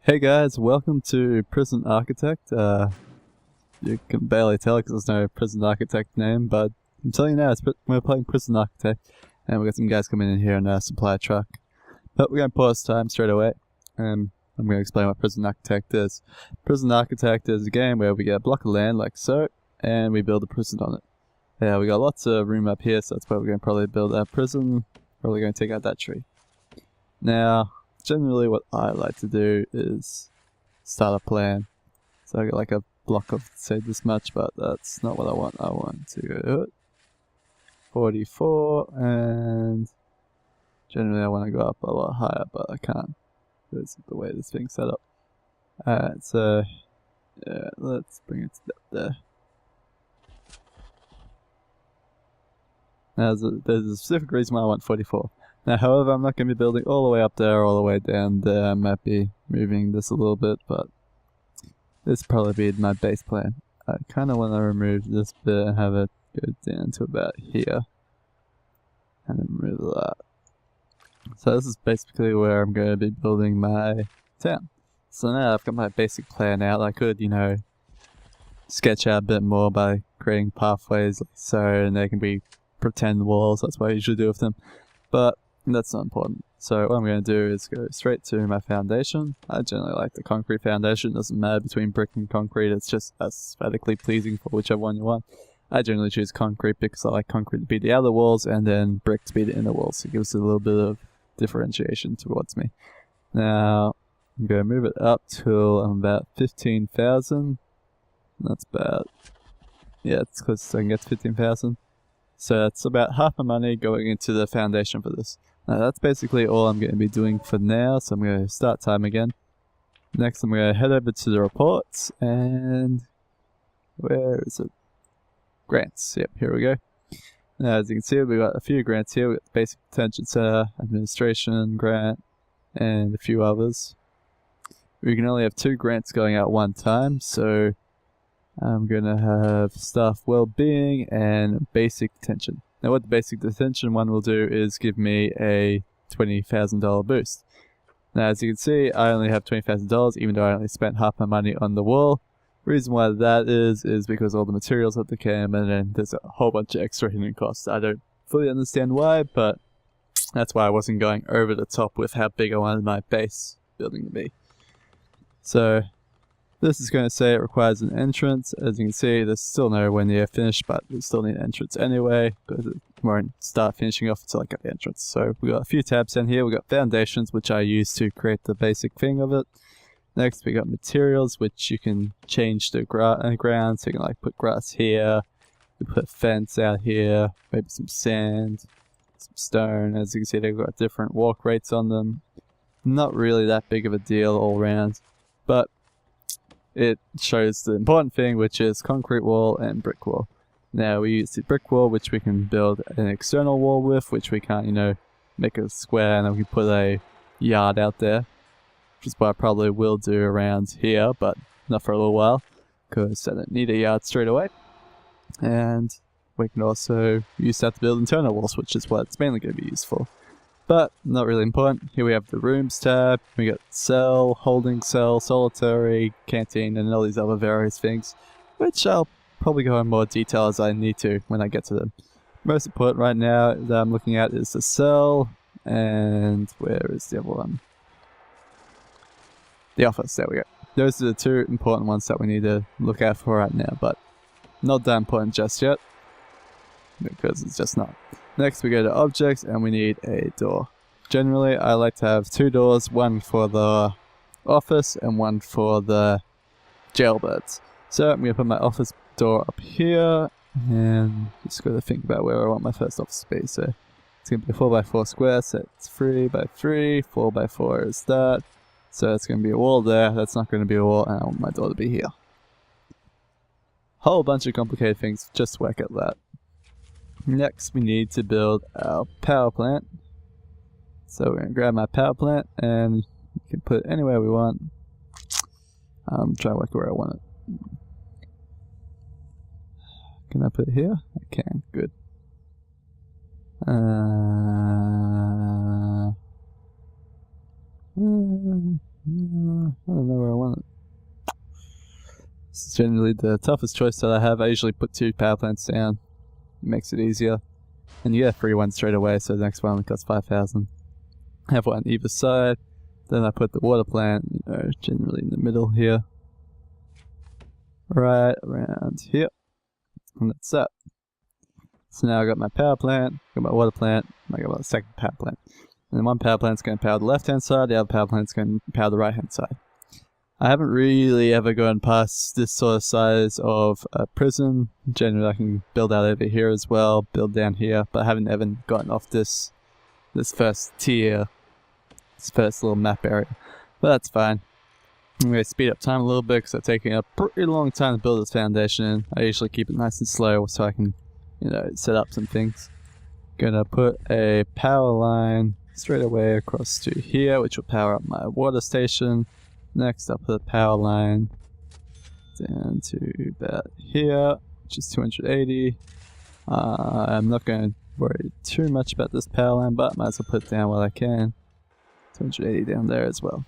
Hey guys, welcome to Prison Architect. You can barely tell because there's no Prison Architect name, but I'm telling you now, we're playing Prison Architect, and we got some guys coming in here in a supply truck. But we're going to pause time straight away, and I'm going to explain what Prison Architect is. Prison Architect is a game where we get a block of land like so, and we build a prison on it. Yeah, we got lots of room up here, so that's where we're going to probably build our prison. Probably going to take out that tree. Now, generally what I like to do is start a plan. So I got like a block of say this much, but that's not what I want. I want to go 44, and generally I want to go up a lot higher, but I can't because of the way this thing's set up. Alright, so yeah, let's bring it up there. Now there's a specific reason why I want 44. Now, however, I'm not going to be building all the way up there, all the way down there. I might be moving this a little bit, but this will probably be my base plan. I kind of want to remove this bit and have it go down to about here. And then remove that. So this is basically where I'm going to be building my town. So now I've got my basic plan out. I could, sketch out a bit more by creating pathways like so, and they can be pretend walls. That's what I usually do with them. But that's not important. So what I'm going to do is go straight to my foundation. I generally like the concrete foundation. It doesn't matter between brick and concrete. It's just aesthetically pleasing for whichever one you want. I generally choose concrete because I like concrete to be the outer walls and then brick to be the inner walls. It gives it a little bit of differentiation towards me. Now I'm going to move it up till I'm about 15,000. That's about, yeah, it's close so I can get to 15,000. So that's about half my money going into the foundation for this. Now that's basically all I'm going to be doing for now, so I'm going to start time again. Next I'm going to head over to the reports, and where is it? Grants, yep, here we go. Now as you can see, we've got a few grants here. We've got the Basic Detention Center, Administration grant, and a few others. We can only have 2 grants going out one time, so I'm going to have staff well-being and basic detention. Now what the basic detention one will do is give me a $20,000 boost. Now as you can see, I only have $20,000 even though I only spent half my money on the wall. Reason why that is because all the materials have to come and then there's a whole bunch of extra hidden costs. I don't fully understand why, but that's why I wasn't going over the top with how big I wanted my base building to be. So this is going to say it requires an entrance. As you can see, there's still nowhere near finished, but we still need an entrance anyway, because it won't start finishing off until I get the entrance. So we've got a few tabs down here. We've got foundations, which I use to create the basic thing of it. Next, we got materials, which you can change the ground. So you can like put grass here, you put a fence out here, maybe some sand, some stone. As you can see, they've got different walk rates on them. Not really that big of a deal all around, but it shows the important thing, which is concrete wall and brick wall. Now we use the brick wall, which we can build an external wall with, which we can't, make a square, and then we can put a yard out there, which is what I probably will do around here, but not for a little while, because I don't need a yard straight away. And we can also use that to build internal walls, which is what it's mainly going to be used for. But not really important. Here we have the rooms tab. We got cell, holding cell, solitary, canteen, and all these other various things, which I'll probably go in more detail as I need to when I get to them. Most important right now that I'm looking at is the cell, and where is the other one? The office, there we go. Those are the 2 important ones that we need to look out for right now, but not that important just yet, because it's just not. Next we go to objects and we need a door. Generally I like to have 2 doors, one for the office and one for the jailbirds. So I'm going to put my office door up here and just got to think about where I want my first office to be. So it's going to be a 4x4 square, so it's 3x3, 4x4 is that. So it's going to be a wall there, that's not going to be a wall, and I want my door to be here. Whole bunch of complicated things, just work at that. Next we need to build our power plant. So we're going to grab my power plant and we can put it anywhere we want. I'm trying to work where I want it. Can I put it here? I can, good. It's generally the toughest choice that I have. I usually put 2 power plants down. It makes it easier. And you get a free one straight away, so the next one only costs 5,000. Have one either side. Then I put the water plant, you know, generally in the middle here. Right around here. And that's that. So now I got my power plant, got my water plant, I got my second power plant. And then one power plant's going to power the left hand side, the other power plant's going to power the right hand side. I haven't really ever gone past this sort of size of a prison. Generally I can build out over here as well, build down here, but I haven't ever gotten off this first tier, this first little map area. But that's fine. I'm going to speed up time a little bit because it's taking a pretty long time to build this foundation. I usually keep it nice and slow so I can, you know, set up some things. Gonna put a power line straight away across to here, which will power up my water station. Next, I'll put a power line down to about here, which is 280. I'm not going to worry too much about this power line, but I might as well put it down while I can. 280 down there as well.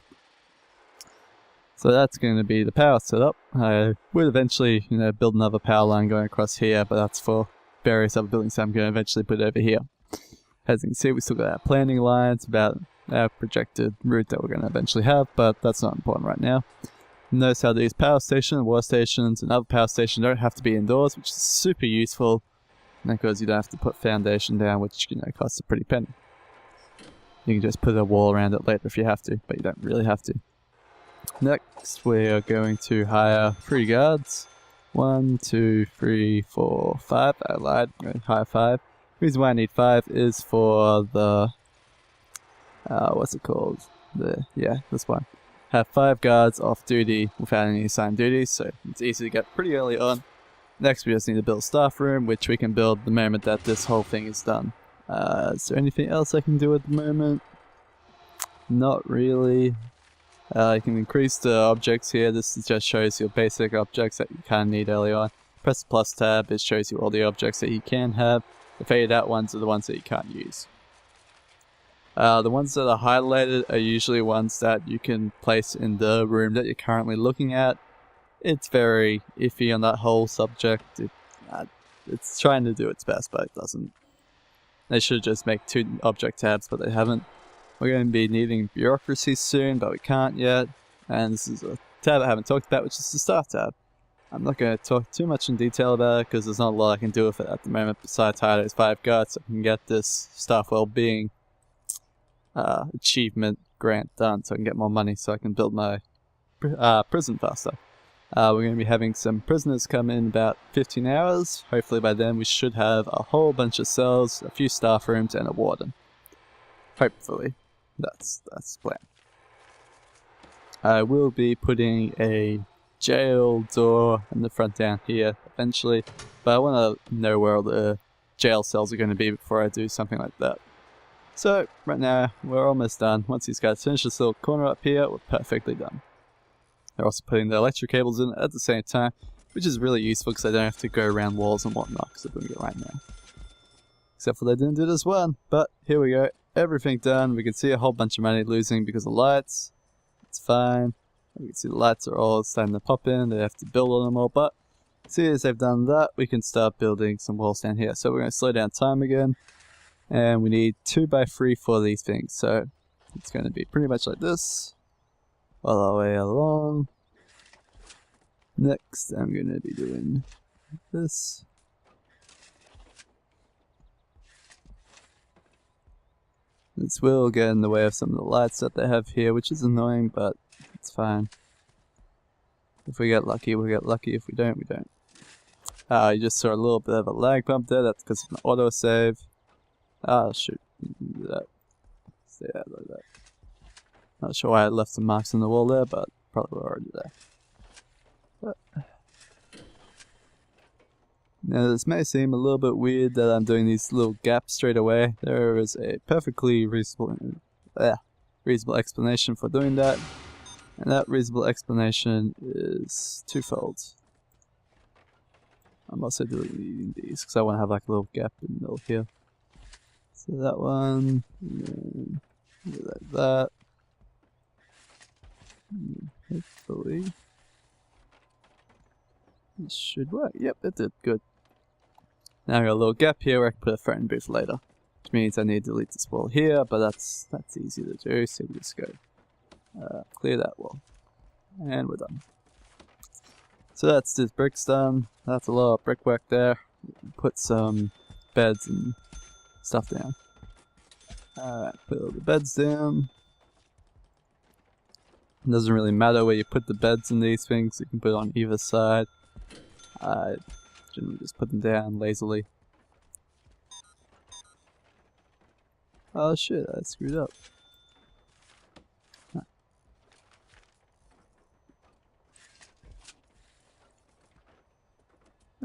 So that's going to be the power setup. I would eventually, you know, build another power line going across here, but that's for various other buildings I'm going to eventually put over here. As you can see, we still got our planning lines about our projected route that we're going to eventually have, but that's not important right now. Notice how these power stations, water stations, and other power stations don't have to be indoors, which is super useful because you don't have to put foundation down, which, you know, costs a pretty penny. You can just put a wall around it later if you have to, but you don't really have to. Next, we are going to hire 3 guards. 1, 2, 3, 4, 5. I lied. I'm going to hire 5. The reason why I need 5 is for the what's it called? This one. Have 5 guards off duty without any assigned duties, so it's easy to get pretty early on. Next, we just need to build a staff room, which we can build the moment that this whole thing is done. Is there anything else I can do at the moment? Not really. You can increase the objects here. This just shows your basic objects that you kind of need early on. Press the plus tab, it shows you all the objects that you can have. The faded out ones are the ones that you can't use. The ones that are highlighted are usually ones that you can place in the room that you're currently looking at. It's very iffy on that whole subject. It's trying to do its best, but it doesn't. They should just make 2 object tabs, but they haven't. We're going to be needing bureaucracy soon, but we can't yet. And this is a tab I haven't talked about, which is the staff tab. I'm not going to talk too much in detail about it because there's not a lot I can do with it at the moment besides hire those 5 guards so I can get this staff well-being achievement grant done so I can get more money so I can build my prison faster. We're going to be having some prisoners come in about 15 hours. Hopefully by then we should have a whole bunch of cells, a few staff rooms, and a warden. Hopefully. That's the plan. I will be putting a jail door in the front down here eventually, but I want to know where all the jail cells are going to be before I do something like that. So right now we're almost done. Once these guys finish this little corner up here, we're perfectly done. They're also putting the electric cables in at the same time, which is really useful because I don't have to go around walls and whatnot because they're doing it right now. Except for they didn't do this one, but here we go. Everything done. We can see a whole bunch of money losing because of lights. It's fine. We can see the lights are all starting to pop in. They have to build on them all, but see as they've done that, we can start building some walls down here. So we're going to slow down time again, and we need 2x3 for these things. So it's going to be pretty much like this all the way along. Next, I'm going to be doing this. This will get in the way of some of the lights that they have here, which is annoying, but it's fine. If we get lucky, we'll get lucky. If we don't, we don't. You just saw a little bit of a lag bump there. That's because of an autosave. Shoot. Do that. Stay out like that. Not sure why I left some marks on the wall there, but probably were already there. But now this may seem a little bit weird that I'm doing these little gaps straight away. There is a perfectly reasonable explanation for doing that. And that reasonable explanation is twofold. I'm also deleting these because I want to have like a little gap in the middle here. So that one, and then like that. Hopefully. This should work. Yep, it did. Good. Now we got a little gap here where I can put a phone booth later. Which means I need to delete this wall here, but that's easy to do, so we just go clear that wall. And we're done. So that's just bricks done. That's a lot of brickwork there. Put some beds and stuff down. Alright, put all the beds down. It doesn't really matter where you put the beds in these things, you can put it on either side. I generally just put them down lazily. Oh shit, I screwed up.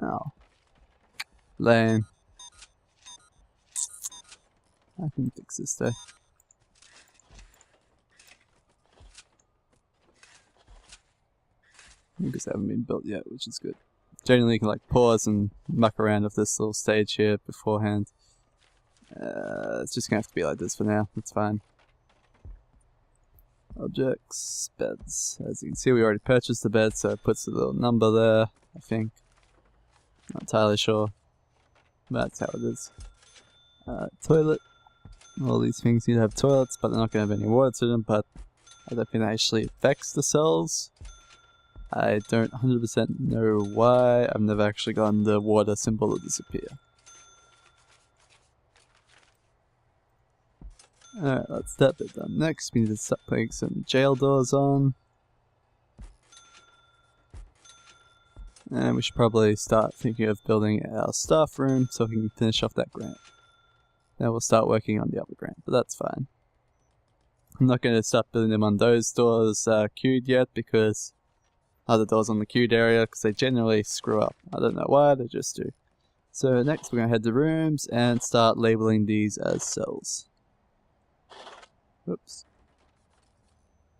Oh. Lame. I can fix this though. Because they haven't been built yet, which is good. Generally you can like pause and muck around with this little stage here beforehand. It's just gonna have to be like this for now, that's fine. Objects, beds. As you can see we already purchased the bed, so it puts a little number there, I think. Not entirely sure. But that's how it is. Toilet. All these things need to have toilets, but they're not going to have any water to them, but I don't think that actually affects the cells. I don't 100% know why. I've never actually gotten the water symbol to disappear. Alright, that's that bit done. Next, we need to start putting some jail doors on. And we should probably start thinking of building our staff room so we can finish off that grant. Then we'll start working on the other grant, but that's fine. I'm not going to start building them on those doors queued yet because other doors on the queued area because they generally screw up. I don't know why, they just do. So next we're going to head to rooms and start labeling these as cells. Oops.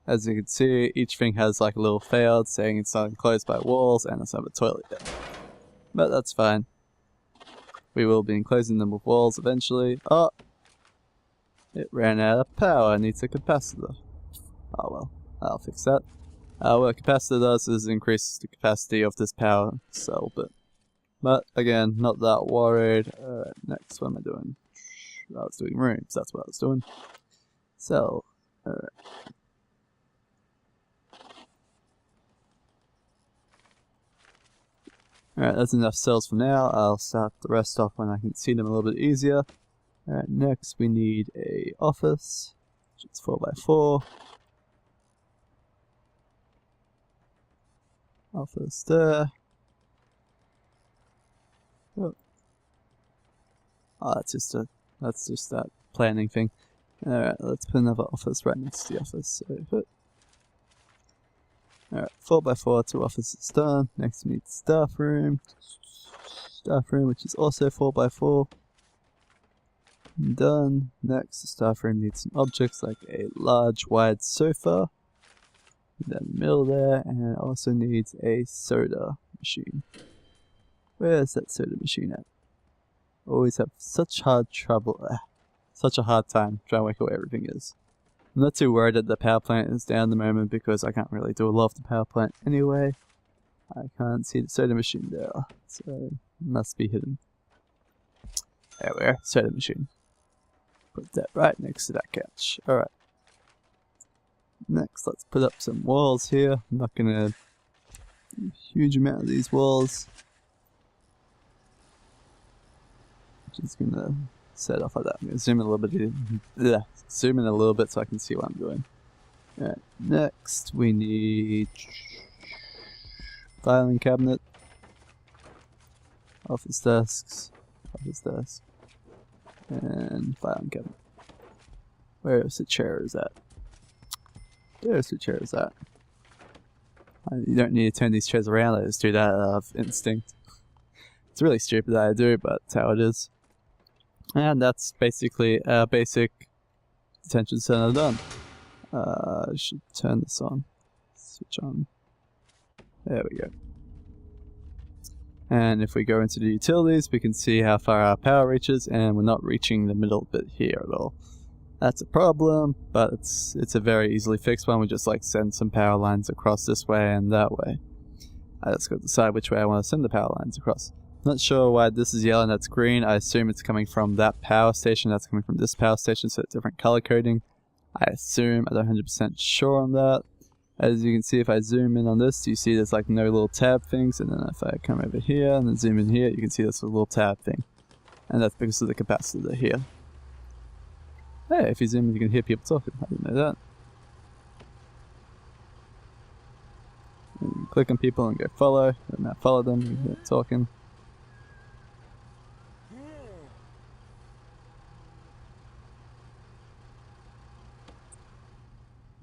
As you can see, each thing has like a little failed saying it's not enclosed by walls and it's not a toilet yet. But that's fine. We will be enclosing them with walls eventually. Oh! It ran out of power, it needs a capacitor. Oh well, I'll fix that. What a capacitor does is increase the capacity of this power cell bit. But again, not that worried. Alright, next, what am I doing? I was doing rooms, that's what I was doing. Cell. Alright. Alright, that's enough cells for now. I'll start the rest off when I can see them a little bit easier. Alright, next we need a office, which is 4x4. Office there. Oh, that's just that planning thing. Alright, let's put another office right next to the office. So alright, 4x4, 2 offices done. Next we need staff room. Staff room, which is also 4x4. Done. Next, the staff room needs some objects like a large wide sofa. In the middle there, and it also needs a soda machine. Where's that soda machine at? Always have such a hard time trying to work out where everything is. I'm not too worried that the power plant is down at the moment because I can't really do a lot of the power plant anyway. I can't see the soda machine there, so it must be hidden. There we are, soda machine. Put that right next to that couch. Alright. Next, let's put up some walls here. I'm not gonna do a huge amount of these walls. Just gonna set off like that. I'm gonna zoom in a little bit. Zoom in a little bit so I can see what I'm doing. Alright, next we need filing cabinet, office desks, and filing cabinet. Where's the chairs at? There's the chairs at. You don't need to turn these chairs around, I just do that out of instinct. It's really stupid that I do, but that's how it is. And that's basically our basic detention center done. I should turn this on. Switch on. There we go. And if we go into the utilities, we can see how far our power reaches, and we're not reaching the middle bit here at all. That's a problem, but it's a very easily fixed one. We just like send some power lines across this way and that way. I just got to decide which way I want to send the power lines across. Not sure why this is yellow and that's green. I assume it's coming from that power station, that's coming from this power station, so it's different color coding. I assume, I'm not 100% sure on that. As you can see, if I zoom in on this, you see there's like no little tab things, and then if I come over here and then zoom in here, you can see this little tab thing. And that's because of the capacitor here. Hey, if you zoom in, you can hear people talking. I didn't know that. And click on people and go follow, and now follow them, you hear them talking.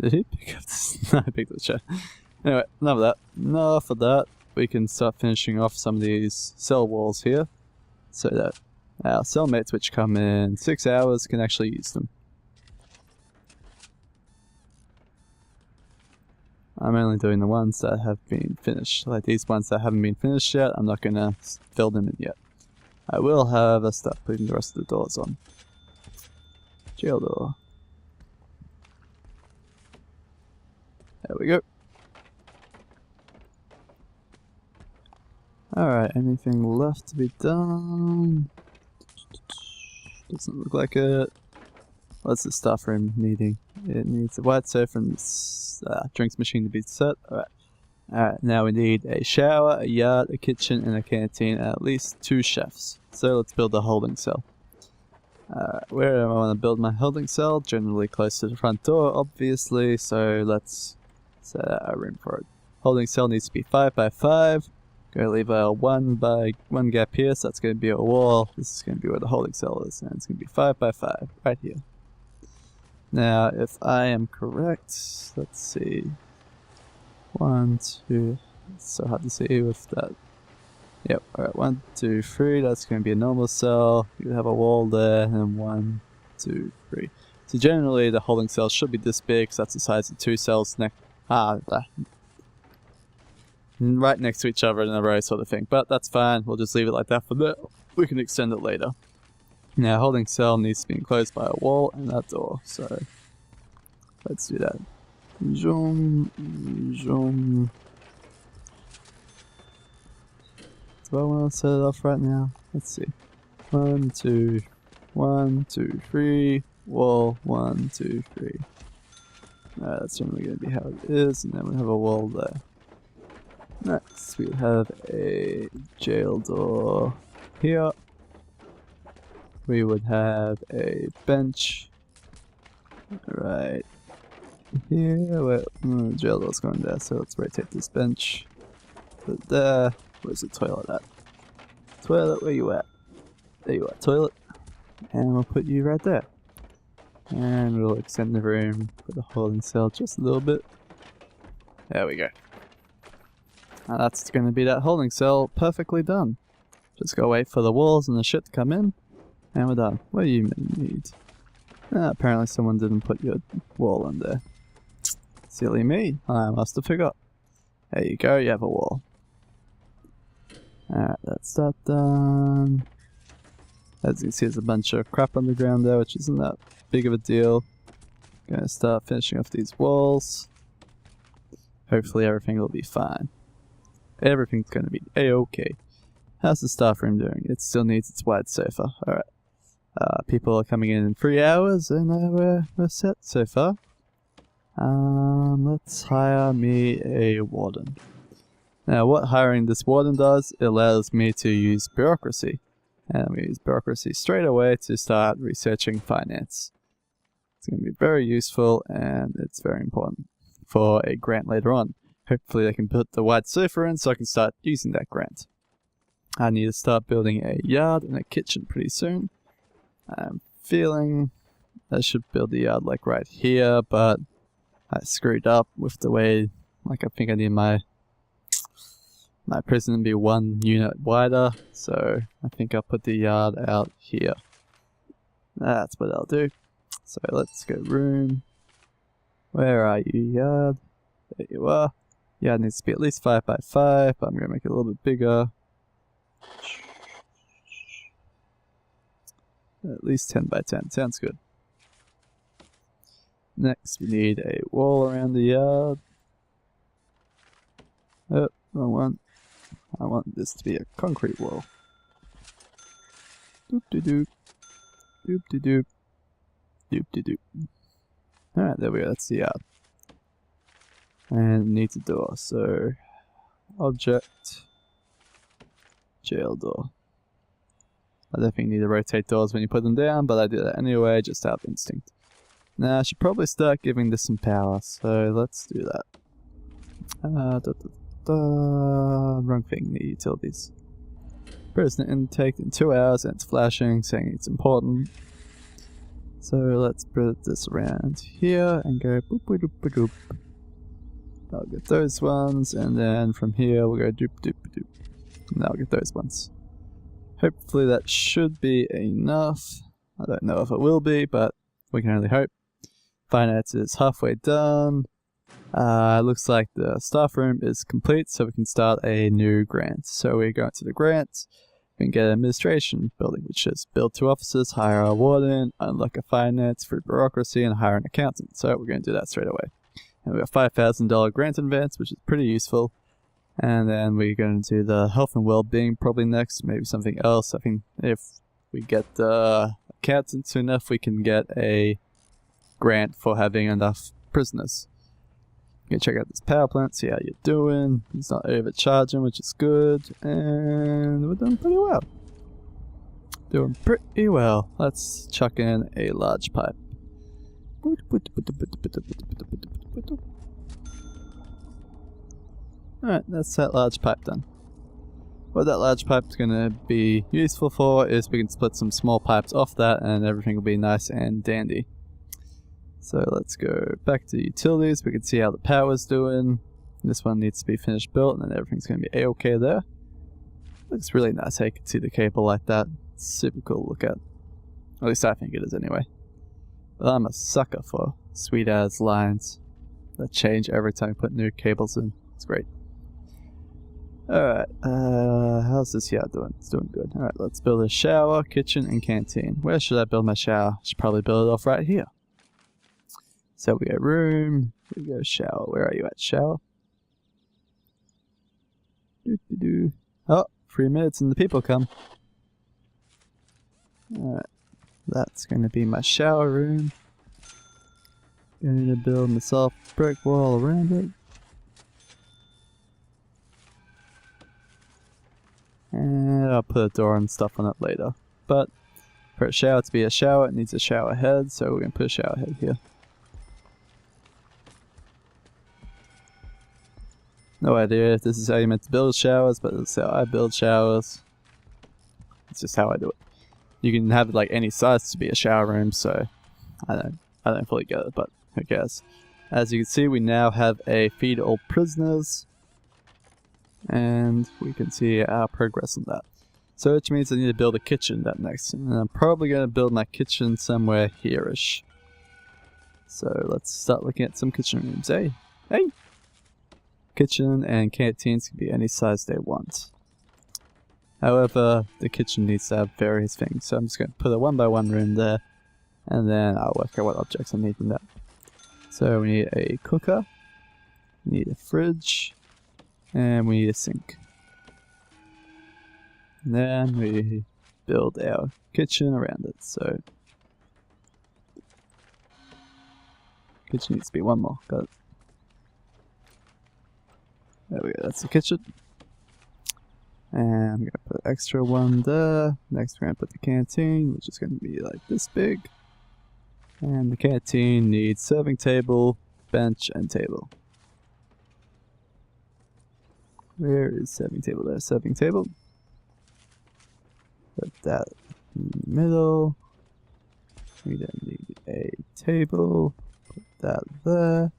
Did he pick up this? No, I picked up the chair. Anyway, enough of that. Enough of that. We can start finishing off some of these cell walls here, so that our cellmates, which come in 6 hours, can actually use them. I'm only doing the ones that have been finished. Like these ones that haven't been finished yet, I'm not going to fill them in yet. I will, however, start putting the rest of the doors on. Jail door. There we go. Alright, anything left to be done? Doesn't look like it. What's the staff room needing? It needs a white sofa and drinks machine to be set. Alright. Alright, now we need a shower, a yard, a kitchen, and a canteen, and at least 2 chefs. So let's build a holding cell. Where do I want to build my holding cell? Generally close to the front door, obviously, so let's set out a room for it. Holding cell needs to be 5 by 5. Go leave a 1 by 1 gap here, so that's going to be a wall. This is going to be where the holding cell is, and it's going to be 5 by 5 right here. Now, if I am correct, let's see. 1, 2. It's so hard to see with that. Yep, alright, 1, 2, 3. That's going to be a normal cell. You have a wall there, and 1, 2, 3. So generally, the holding cell should be this big, because that's the size of 2 cells right next to each other in a row, sort of thing. But that's fine. We'll just leave it like that for now. We can extend it later. Now, holding cell needs to be enclosed by a wall and that door. So let's do that. Zoom, zoom. Do I want to set it off right now? Let's see. 1, 2, 1, 2, 3. Wall. 1, 2, 3. Alright, that's generally going to be how it is, and then we have a wall there. Next, we have a jail door here. We would have a bench right here. Well, the jail door's going there, so let's rotate this bench. Put it there. Where's the toilet at? Toilet, where you at? There you are, toilet. And we'll put you right there. And we'll extend the room with the holding cell just a little bit. There we go. Now that's going to be that holding cell perfectly done. Just go wait for the walls and the shit to come in, and we're done. What do you need? Apparently someone didn't put your wall in there. Silly me, I must have forgot. There you go, you have a wall. Alright, that's that done. As you can see, there's a bunch of crap on the ground there, which isn't that big of a deal. Gonna start finishing off these walls. Hopefully everything will be fine. Everything's gonna be a-okay. How's the staff room doing? It still needs its wide sofa. Alright. People are coming in 3 hours, and we're set so far. Let's hire me a warden. Now, what hiring this warden does, it allows me to use bureaucracy. And we use bureaucracy straight away to start researching finance. It's going to be very useful, and it's very important for a grant later on. Hopefully they can put the wide sofa in so I can start using that grant. I need to start building a yard and a kitchen pretty soon. I'm feeling I should build the yard like right here, but I screwed up with the way, like I think I need my prison to be 1 unit wider, so I think I'll put the yard out here. That's what I'll do. So let's go room. Where are you, yard? There you are. Yard needs to be at least 5 by 5, but I'm going to make it a little bit bigger. At least 10 by 10, sounds good. Next we need a wall around the yard. Oh, wrong one. I want this to be a concrete wall. Doop de doop. Doop de doop. Doop de doop. Alright, there we go, that's the yard. And it needs a door, so object, jail door. I don't think you need to rotate doors when you put them down, but I do that anyway, just out of instinct. Now I should probably start giving this some power, so let's do that. Wrong thing, the utilities. Prisoner intake in 2 hours and it's flashing, saying it's important. So let's put this around here and go boop boop boop boop. I'll get those ones, and then from here we'll go doop doop doop. And I'll get those ones. Hopefully that should be enough. I don't know if it will be, but we can only hope. Finance is halfway done. Looks like the staff room is complete, so we can start a new grant. So we go into the grant. We can get an administration building, which is build 2 offices, hire a warden, unlock a finance for bureaucracy, and hire an accountant. So we're going to do that straight away. And we got $5,000 grant advance, which is pretty useful. And then we're going to do the health and well-being probably next, maybe something else. I think if we get the accountant soon enough, we can get a grant for having enough prisoners. You can check out this power plant, see how you're doing. It's not overcharging, which is good. And we're doing pretty well. Doing pretty well. Let's chuck in a large pipe. Alright, that's that large pipe done. What that large pipe's gonna be useful for is we can split some small pipes off that and everything will be nice and dandy. So let's go back to utilities. We can see how the power's doing. This one needs to be finished built and then everything's gonna be a-okay there. Looks really nice how you can see the cable like that. It's super cool to look at. At least I think it is anyway. But I'm a sucker for sweet ass lines that change every time you put new cables in. It's great. Alright, how's this yard doing? It's doing good. Alright, let's build a shower, kitchen, and canteen. Where should I build my shower? I should probably build it off right here. So we go room, we go shower. Where are you at, shower? Oh, 3 minutes and the people come. Alright, that's going to be my shower room. Going to build myself a brick wall around it. And I'll put a door and stuff on it later. But for a shower to be a shower, it needs a shower head, so we're going to put a shower head here. No idea if this is how you're meant to build showers, but this is how I build showers. It's just how I do it. You can have it like any size to be a shower room, so I don't fully get it, but who cares. As you can see, we now have a feed all prisoners. And we can see our progress on that. So which means I need to build a kitchen that next. And I'm probably going to build my kitchen somewhere here-ish. So let's start looking at some kitchen rooms. Hey! Hey! Kitchen and canteens can be any size they want. However, the kitchen needs to have various things. So I'm just going to put a 1x1 room there. And then I'll work out what objects I need from that. So we need a cooker. We need a fridge. And we need a sink. And then we build our kitchen around it. So kitchen needs to be one more. Got it. There we go, that's the kitchen. And I'm going to put an extra one there. Next we're going to put the canteen, which is going to be like this big. And the canteen needs serving table, bench, and table. Where is serving table? There's serving table. Put that in the middle. We then need a table. Put that there.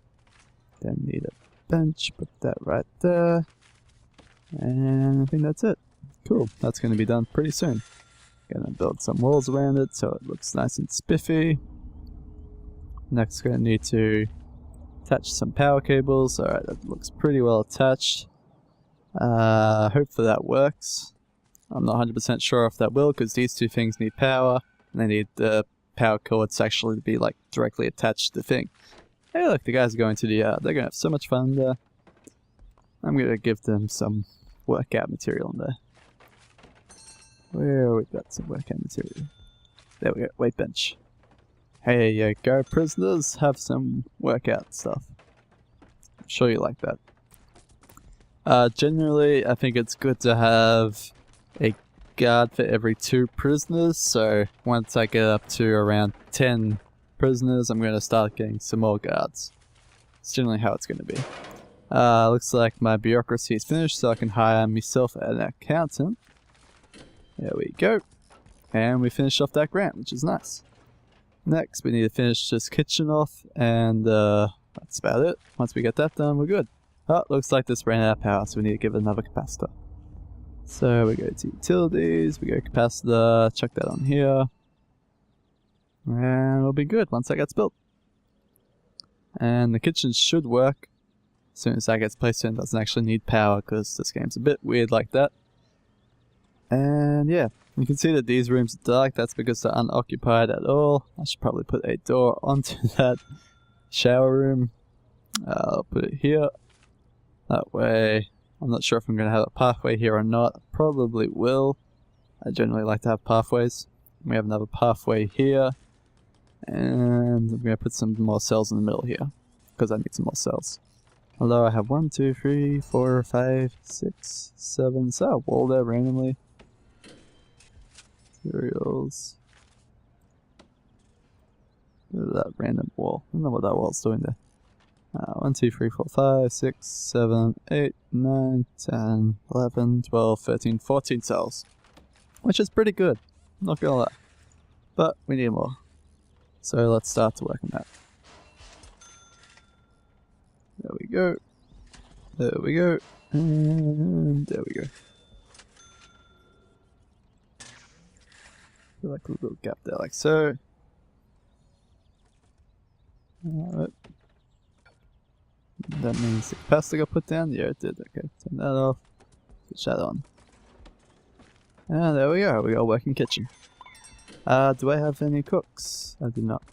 Then need a bench. Put that right there. And I think that's it. Cool. That's going to be done pretty soon. Gonna build some walls around it so it looks nice and spiffy. Next, going to need to attach some power cables. Alright, that looks pretty well attached. Hopefully that works. I'm not 100% sure if that will, because these two things need power, and they need the power cords actually to be like directly attached to the thing. Hey look, the guys are going to the yard. They're going to have so much fun there. I'm going to give them some workout material in there. Where we got some workout material? There we go, weight bench. Hey, you go prisoners, have some workout stuff. I'm sure you like that. Generally, I think it's good to have a guard for every 2 prisoners, so once I get up to around 10 prisoners, I'm going to start getting some more guards. It's generally how it's going to be. Looks like my bureaucracy is finished, so I can hire myself an accountant. There we go. And we finished off that grant, which is nice. Next, we need to finish this kitchen off, and that's about it. Once we get that done, we're good. Oh, looks like this ran out of power, so we need to give it another capacitor. So we go to utilities, we go capacitor, chuck that on here. And we'll be good once that gets built. And the kitchen should work as soon as that gets placed in. It doesn't actually need power because this game's a bit weird like that. And yeah, you can see that these rooms are dark. That's because they're unoccupied at all. I should probably put a door onto that shower room. I'll put it here. That way, I'm not sure if I'm going to have a pathway here or not. I probably will. I generally like to have pathways. We have another pathway here. And I'm going to put some more cells in the middle here, because I need some more cells. Although I have 1, 2, 3, 4, 5, 6, 7, so a wall there randomly. Materials. Look at that random wall. I don't know what that wall's doing there. 1, 2, 3, 4, 5, 6, 7, 8, 9, 10, 11, 12, 13, 14 cells. Which is pretty good, not gonna lie. But we need more. So let's start to work on that. There we go. There we go. And there we go. Feel like a little gap there, like so. Alright. That means the capacitor got put down? Yeah, it did. Okay, turn that off. Switch that on. And there we go. We got a working kitchen. Do I have any cooks? I do not.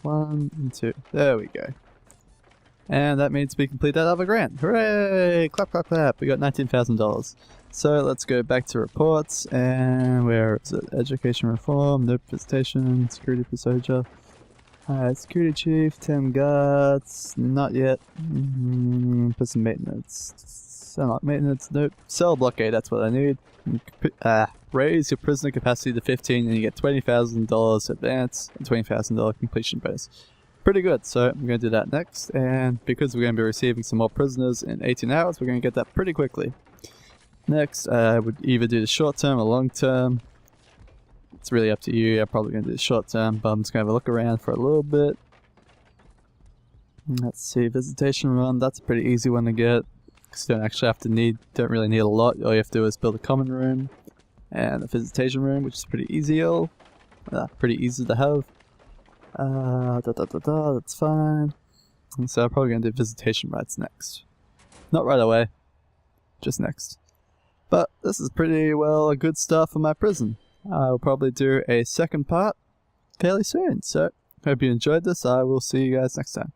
1 and 2. There we go. And that means we complete that other grant. Hooray! Clap, clap, clap. We got $19,000. So let's go back to reports. And where is it? Education reform, no visitation, security procedure. Security chief, 10 guards. Not yet. Put some maintenance. Not maintenance. Nope. Cell blockade. That's what I need. Raise your prisoner capacity to 15 and you get $20,000 advance and $20,000 completion bonus. Pretty good, so I'm going to do that next, and because we're going to be receiving some more prisoners in 18 hours, we're going to get that pretty quickly. Next, I would either do the short term or long term. It's really up to you. I'm probably going to do the short term, but I'm just going to have a look around for a little bit. Let's see, visitation run, that's a pretty easy one to get, because you don't actually have to don't really need a lot. All you have to do is build a common room and a visitation room, which is pretty easy. Pretty easy to have. That's fine. And so I'm probably going to do visitation rights next. Not right away, just next. But this is pretty well a good start for my prison. I'll probably do a second part fairly soon, so hope you enjoyed this. I will see you guys next time.